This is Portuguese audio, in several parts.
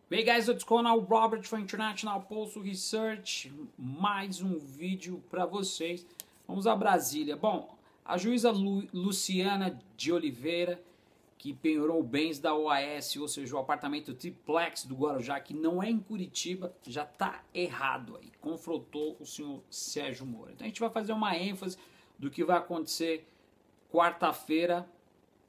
Hey guys, what's going on? Robert from International Postal Research. Mais um vídeo para vocês. Vamos a Brasília. Bom, a juíza Luciana de Oliveira, que penhorou bens da OAS, ou seja, o apartamento triplex do Guarujá, que não é em Curitiba, já está errado aí. Confrontou o senhor Sérgio Moro. Então a gente vai fazer uma ênfase do que vai acontecer quarta-feira,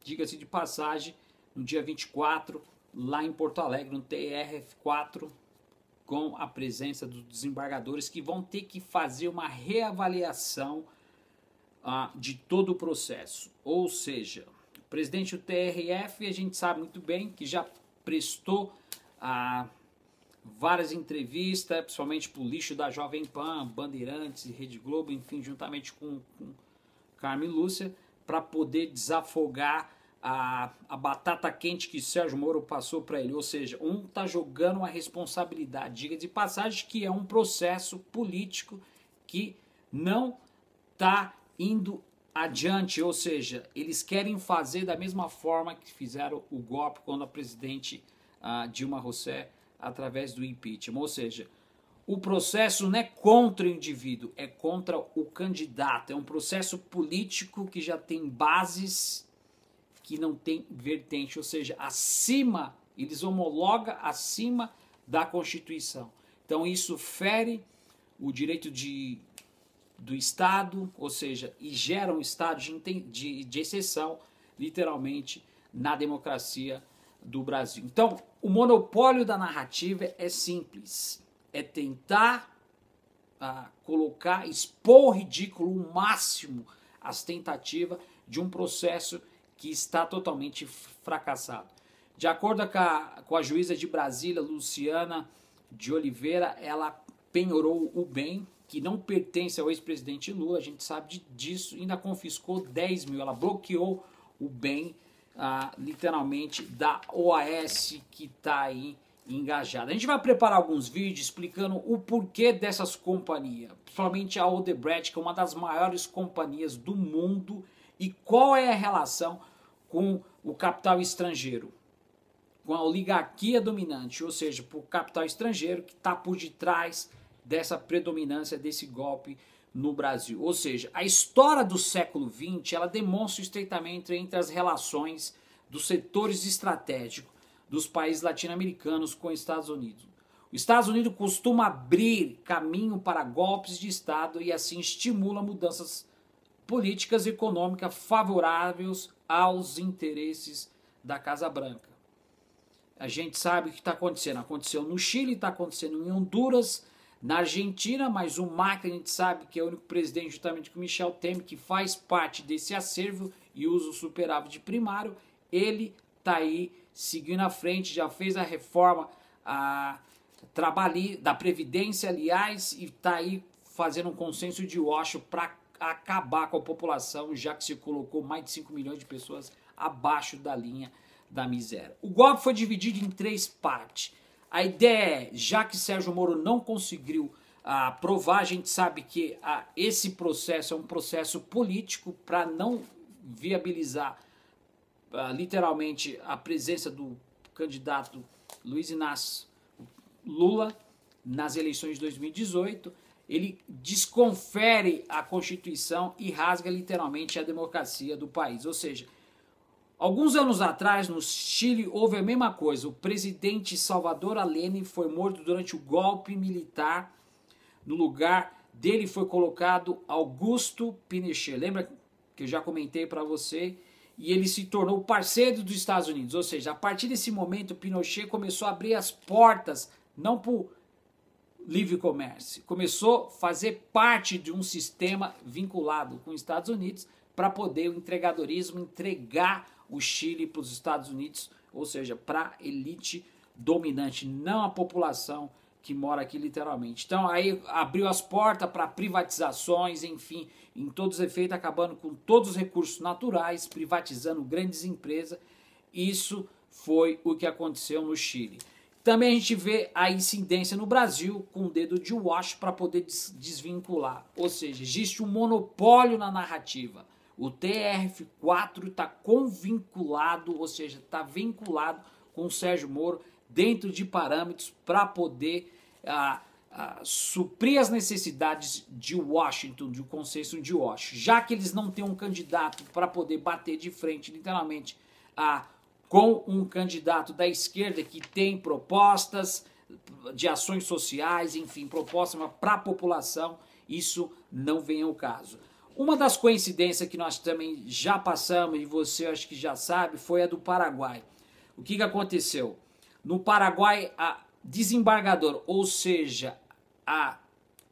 diga-se de passagem, no dia 24, lá em Porto Alegre, no TRF4, com a presença dos desembargadores que vão ter que fazer uma reavaliação de todo o processo. Ou seja, o presidente do TRF, a gente sabe muito bem que já prestou várias entrevistas, principalmente para o lixo da Jovem Pan, Bandeirantes e Rede Globo, enfim, juntamente com Carmen Lúcia, para poder desafogar a batata quente que Sérgio Moro passou para ele. Ou seja, está jogando uma responsabilidade, diga de passagem, que é um processo político que não está indo adiante. Ou seja, eles querem fazer da mesma forma que fizeram o golpe quando a presidente Dilma Rousseff, através do impeachment. Ou seja, o processo não é contra o indivíduo, é contra o candidato. É um processo político que já tem bases que não tem vertente, ou seja, acima, eles homologam acima da Constituição. Então isso fere o direito do Estado, ou seja, e gera um estado de exceção, literalmente, na democracia do Brasil. Então, o monopólio da narrativa é simples, é tentar colocar, expor o ridículo, o máximo, as tentativas de um processo que está totalmente fracassado. De acordo com a juíza de Brasília, Luciana de Oliveira, ela penhorou o bem que não pertence ao ex-presidente Lula, a gente sabe disso, ainda confiscou 10 mil, ela bloqueou o bem, literalmente, da OAS que está aí engajada. A gente vai preparar alguns vídeos explicando o porquê dessas companhias, principalmente a Odebrecht, que é uma das maiores companhias do mundo, e qual é a relação com o capital estrangeiro, com a oligarquia dominante, ou seja, o capital estrangeiro que está por detrás dessa predominância desse golpe no Brasil. Ou seja, a história do século XX, ela demonstra o estreitamento entre as relações dos setores estratégicos dos países latino-americanos com os Estados Unidos. Os Estados Unidos costuma abrir caminho para golpes de Estado e assim estimula mudanças políticas e econômicas favoráveis aos interesses da Casa Branca. A gente sabe o que está acontecendo. Aconteceu no Chile, está acontecendo em Honduras, na Argentina, mas o Macri a gente sabe que é o único presidente, juntamente com Michel Temer, que faz parte desse acervo e usa o superávit primário. Ele está aí seguindo à frente, já fez a reforma da Previdência, aliás, e está aí fazendo um consenso de Washington para acabar com a população, já que se colocou mais de 5 milhões de pessoas abaixo da linha da miséria. O golpe foi dividido em 3 partes. A ideia é, já que Sérgio Moro não conseguiu provar, a gente sabe que esse processo é um processo político para não viabilizar literalmente a presença do candidato Luiz Inácio Lula nas eleições de 2018, ele desconfere a Constituição e rasga literalmente a democracia do país. Ou seja, alguns anos atrás, no Chile, houve a mesma coisa. O presidente Salvador Allende foi morto durante o golpe militar. No lugar dele foi colocado Augusto Pinochet. Lembra que eu já comentei para você? E ele se tornou parceiro dos Estados Unidos. Ou seja, a partir desse momento, Pinochet começou a abrir as portas, não por livre comércio, começou a fazer parte de um sistema vinculado com os Estados Unidos para poder o entregadorismo entregar o Chile para os Estados Unidos, ou seja, para a elite dominante, não a população que mora aqui literalmente. Então aí abriu as portas para privatizações, enfim, em todos os efeitos, acabando com todos os recursos naturais, privatizando grandes empresas. Isso foi o que aconteceu no Chile. Também a gente vê a incidência no Brasil com o dedo de Washington para poder desvincular. Ou seja, existe um monopólio na narrativa. O TRF4 está convinculado, ou seja, está vinculado com o Sérgio Moro dentro de parâmetros para poder suprir as necessidades de Washington, do consenso de Washington, já que eles não têm um candidato para poder bater de frente, literalmente, com um candidato da esquerda que tem propostas de ações sociais, enfim, propostas para a população, isso não vem ao caso. Uma das coincidências que nós também já passamos, e você acho que já sabe, foi a do Paraguai. O que aconteceu? No Paraguai, a desembargador, ou seja, a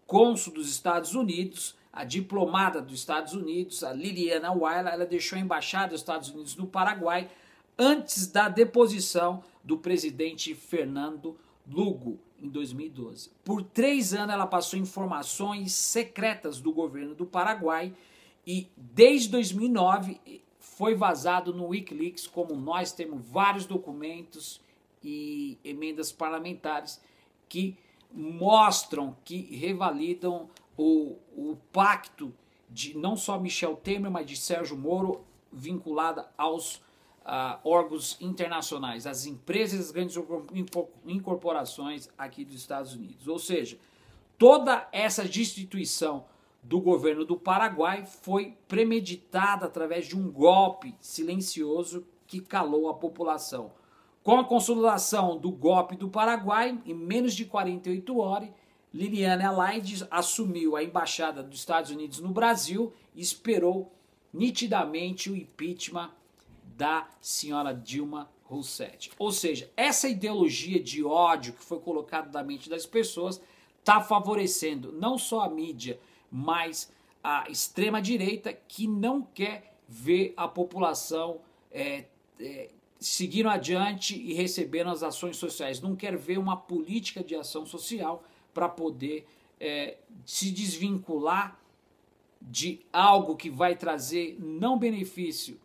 cônsul dos Estados Unidos, a diplomata dos Estados Unidos, a Liliana Weiler, ela deixou a embaixada dos Estados Unidos no Paraguai antes da deposição do presidente Fernando Lugo, em 2012. Por 3 anos ela passou informações secretas do governo do Paraguai e desde 2009 foi vazado no Wikileaks, como nós temos vários documentos e emendas parlamentares que mostram, que revalidam o pacto de não só Michel Temer, mas de Sérgio Moro, vinculada aos órgãos internacionais, as empresas e as grandes incorporações aqui dos Estados Unidos. Ou seja, toda essa destituição do governo do Paraguai foi premeditada através de um golpe silencioso que calou a população. Com a consolidação do golpe do Paraguai, em menos de 48 horas, Liliana Alaide assumiu a embaixada dos Estados Unidos no Brasil e esperou nitidamente o impeachment da senhora Dilma Rousseff. Ou seja, essa ideologia de ódio que foi colocada na mente das pessoas está favorecendo não só a mídia, mas a extrema-direita que não quer ver a população seguindo adiante e recebendo as ações sociais. Não quer ver uma política de ação social para poder se desvincular de algo que vai trazer não benefício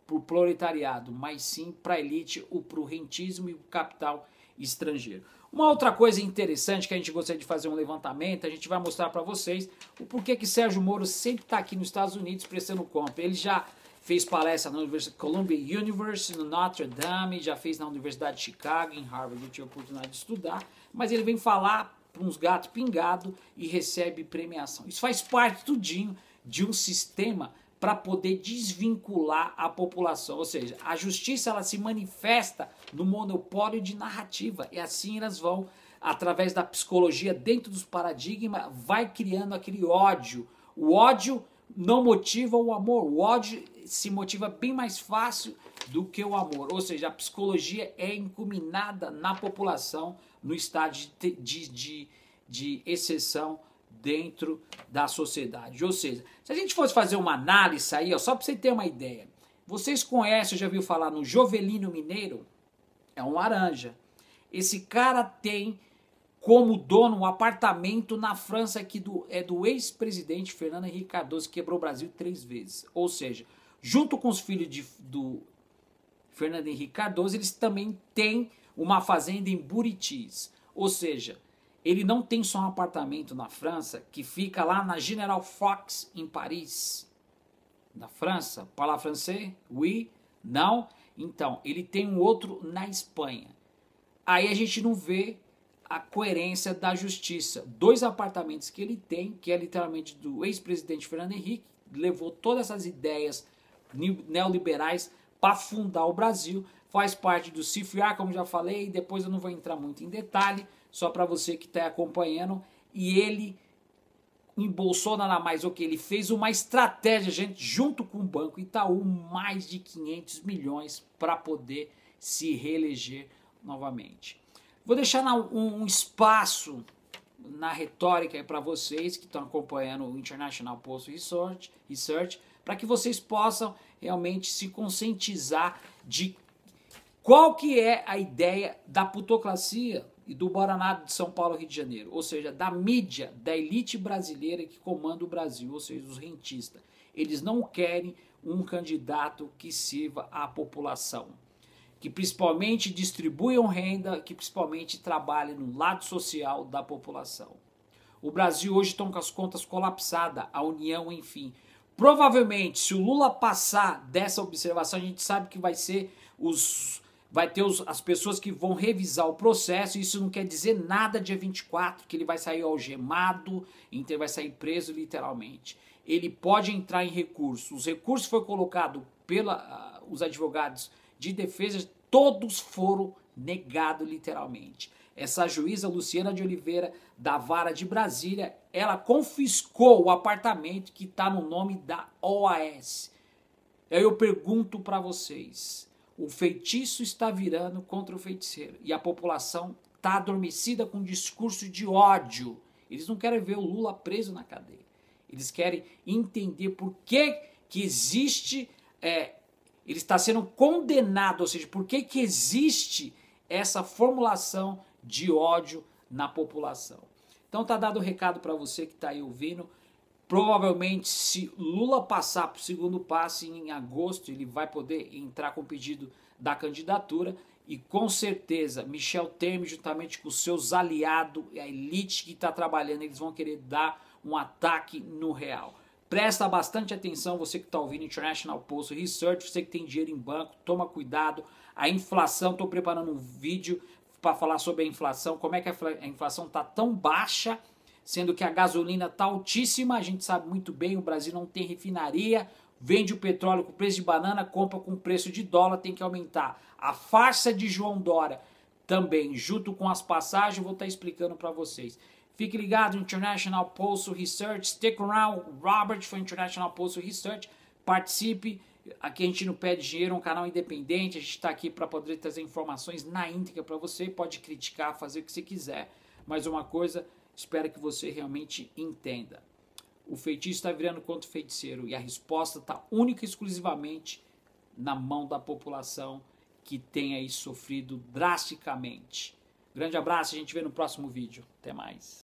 para o proletariado, mas sim para a elite, para o rentismo e o capital estrangeiro. Uma outra coisa interessante que a gente gostaria de fazer um levantamento, a gente vai mostrar para vocês o porquê que Sérgio Moro sempre está aqui nos Estados Unidos prestando conta. Ele já fez palestra na Columbia University, no Notre Dame, já fez na Universidade de Chicago, em Harvard, eu tive a oportunidade de estudar, mas ele vem falar para uns gatos pingados e recebe premiação. Isso faz parte tudinho de um sistema para poder desvincular a população, ou seja, a justiça ela se manifesta no monopólio de narrativa e assim elas vão, através da psicologia dentro dos paradigmas, vai criando aquele ódio. O ódio não motiva o amor, o ódio se motiva bem mais fácil do que o amor, ou seja, a psicologia é incuminada na população no estado de exceção dentro da sociedade. Ou seja, se a gente fosse fazer uma análise aí, ó, só para você ter uma ideia, vocês conhecem, já ouviu falar no Jovelino Mineiro? É um laranja. Esse cara tem como dono um apartamento na França que é do ex-presidente Fernando Henrique Cardoso, que quebrou o Brasil 3 vezes. Ou seja, junto com os filhos do Fernando Henrique Cardoso, eles também têm uma fazenda em Buritis. Ou seja, ele não tem só um apartamento na França, que fica lá na General Fox, em Paris, na França. Parla francês? Oui? Não? Então, ele tem um outro na Espanha. Aí a gente não vê a coerência da justiça. 2 apartamentos que ele tem, que é literalmente do ex-presidente Fernando Henrique, levou todas essas ideias neoliberais para fundar o Brasil, faz parte do CFR, como já falei, depois eu não vou entrar muito em detalhe, só para você que está acompanhando, e ele embolsou nada mais o que ele fez uma estratégia, gente, junto com o Banco Itaú, mais de 500 milhões para poder se reeleger novamente. Vou deixar um espaço na retórica para vocês que estão acompanhando o International Post Research para que vocês possam realmente se conscientizar de qual que é a ideia da plutocracia e do Baraná de São Paulo, Rio de Janeiro, ou seja, da mídia, da elite brasileira que comanda o Brasil, ou seja, os rentistas. Eles não querem um candidato que sirva à população, que principalmente distribuam renda, que principalmente trabalhe no lado social da população. O Brasil hoje está com as contas colapsadas, a União, enfim. Provavelmente, se o Lula passar dessa observação, a gente sabe que vai ser os vai ter as pessoas que vão revisar o processo, isso não quer dizer nada dia 24, que ele vai sair algemado, então ele vai sair preso literalmente. Ele pode entrar em recurso. Os recursos foram colocados pelos advogados de defesa, todos foram negados literalmente. Essa juíza Luciana de Oliveira, da Vara de Brasília, ela confiscou o apartamento que está no nome da OAS. Aí eu pergunto para vocês, o feitiço está virando contra o feiticeiro e a população está adormecida com um discurso de ódio. Eles não querem ver o Lula preso na cadeia. Eles querem entender por que existe, ele está sendo condenado, ou seja, por que existe essa formulação de ódio na população. Então tá dado o recado para você que está aí ouvindo. Provavelmente, se Lula passar para o segundo passe em agosto, ele vai poder entrar com o pedido da candidatura e com certeza Michel Temer, juntamente com os seus aliados, a elite que está trabalhando, eles vão querer dar um ataque no real. Presta bastante atenção, você que está ouvindo International Post Research, você que tem dinheiro em banco, toma cuidado. A inflação, estou preparando um vídeo para falar sobre a inflação, como é que a inflação está tão baixa, sendo que a gasolina está altíssima, a gente sabe muito bem, o Brasil não tem refinaria, vende o petróleo com preço de banana, compra com preço de dólar, tem que aumentar. A farsa de João Dória também, junto com as passagens, eu vou estar explicando para vocês. Fique ligado no International Post Research, stick around, Robert for International Post Research, participe. Aqui a gente não pede dinheiro, é um canal independente, a gente está aqui para poder trazer informações na íntegra para você, pode criticar, fazer o que você quiser, mas uma coisa, espero que você realmente entenda. O feitiço está virando contra o feiticeiro e a resposta está única e exclusivamente na mão da população que tem aí sofrido drasticamente. Grande abraço, a gente vê no próximo vídeo. Até mais.